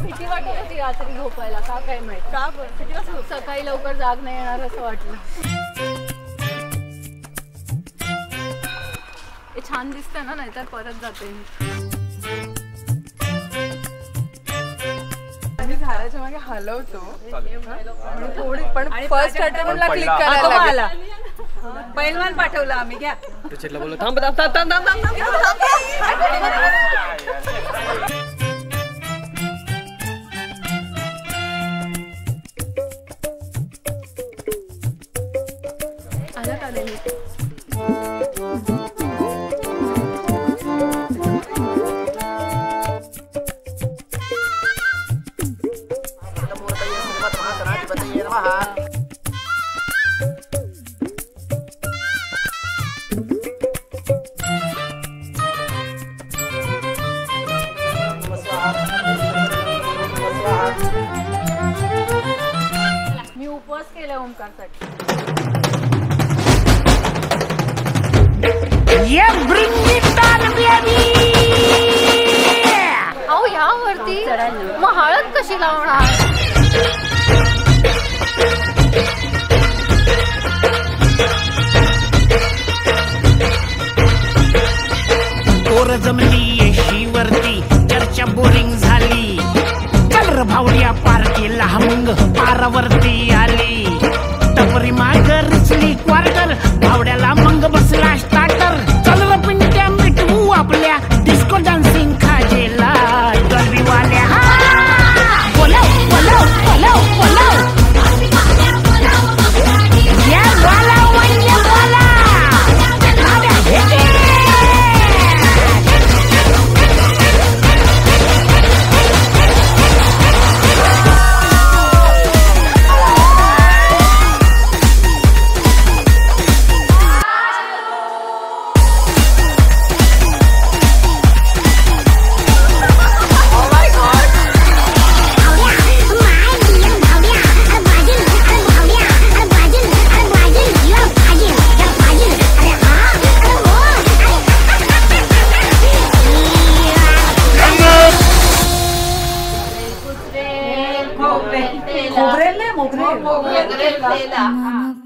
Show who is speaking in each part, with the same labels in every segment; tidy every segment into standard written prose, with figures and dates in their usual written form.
Speaker 1: भीती वाटत होती रात्री झोपायला का काय माहिती का सकाळी लवकर जाग नाही येणार असं वाटलं. हे छान दिसतंय ना नाहीतर परत जाते
Speaker 2: मी झाडाच्या मागे हलवतो थोडी पण फर्स्ट अटेम्प्टला क्लिक करायला लागला.
Speaker 3: पहिलवान पाठवला आम्ही घ्या
Speaker 4: चिटला बोललो थांब थांब थांब थांब थांब
Speaker 1: आला का नाही मी उपवास केला ओंकारसाठी. अहो यावरती मग हळद कशी लावणार.
Speaker 5: पोर जमली येशीवरती चर्चा बोरिंग झाली. चल भावड्या पार्टीला मग पारावरती आली. टपरी माग रुचली क्वार्टर भावड्याला मग बसला स्टार्टर. चल पिंट्या मिटवू आपल्या डिस्को डान्सिंग खाजेला गल्लीवाल्या. बोलो बोलो बोलो बोलो या बोला म्हणजे बोला.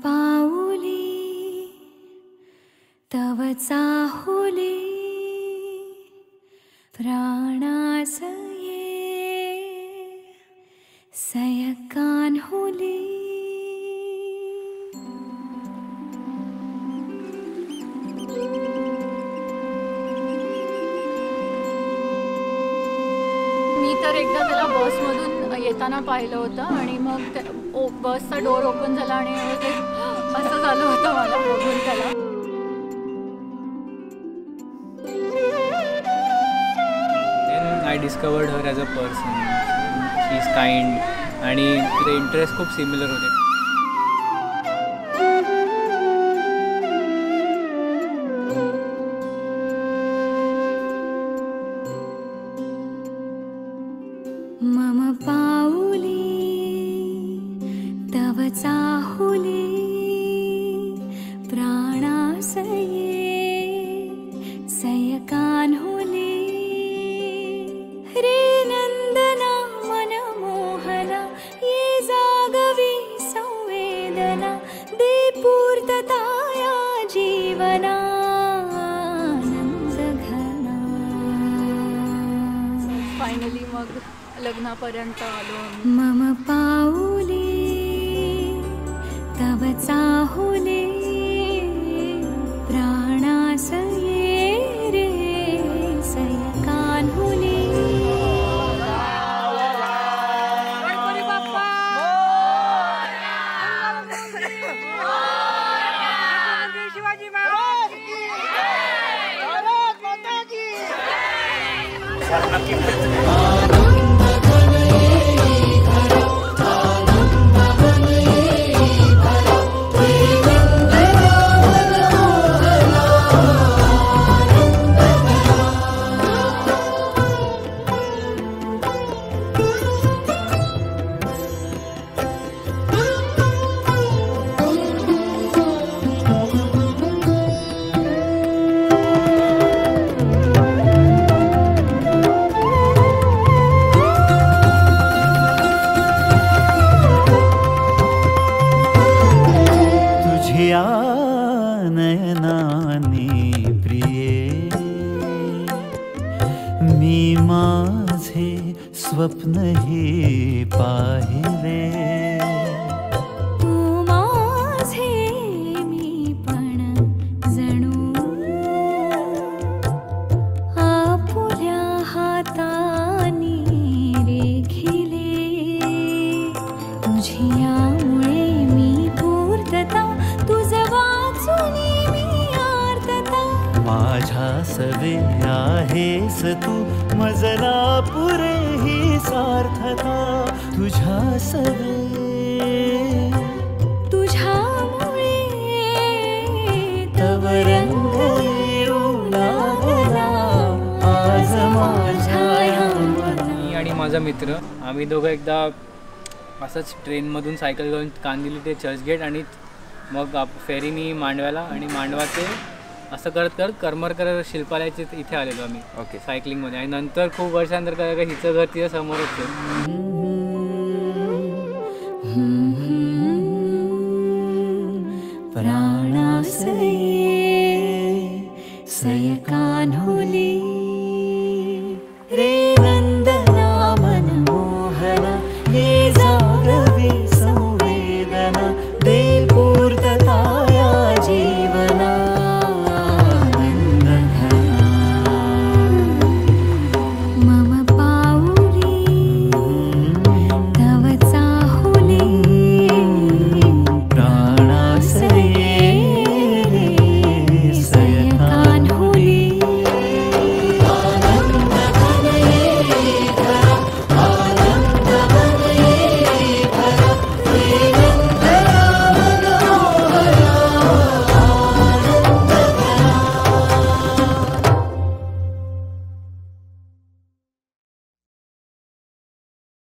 Speaker 6: पाऊली तव चाहुली प्राणासये सयकान्हुली.
Speaker 1: मी तर एकदा त्याला बसमधून येताना पाहिलं होतं आणि मग बसचा डोर ओपन झाला आणि असं झालं होतं मला बघून त्याला.
Speaker 4: I discovered her as a person. She is kind आणि तिचे इंटरेस्ट खूप सिमिलर होते.
Speaker 6: मम पाऊली तव चाहुली प्राणासये सयकान्हुली. रे नंदना मनमोहना ये जागवी संवेदना दे पूर्तता या जीवना.
Speaker 1: फायनली मग लग्नापर्यंत आलो.
Speaker 6: मम पाऊली तव चाहुली प्राणासये रे सयकान्हुली.
Speaker 3: शिवाजी महाराज
Speaker 7: नयनाने प्रिये मी माझे स्वप्न हे पाहिले
Speaker 6: तू माझे मी पण जणू आपुल्या हातानी रेखिले तुझी यामुळे मी पूर्तता तुझ वाचून मी आर्तता
Speaker 7: माझ्या सवे आहेस तू मजला पुरे ही सार्थता तुझ्या सवे
Speaker 6: तुझ्यामुळे
Speaker 7: तव रंग येऊ लागला आज माझ्या या मना.
Speaker 4: मी आणि माझा मित्र आम्ही दोघं एकदा असंच ट्रेनमधून सायकल घेऊन कांदिवली ते चर्चगेट आणि मग फेरीनी मांडव्याला आणि मांडवा ते असं करत करत करमरकर शिल्पालयाचे इथे आलेलो आम्ही.
Speaker 8: ओके.
Speaker 4: सायकलिंगमध्ये. आणि नंतर खूप वर्षानंतर काय हिचं घर तिच्या समोरच आहे.
Speaker 7: प्राणासये सयका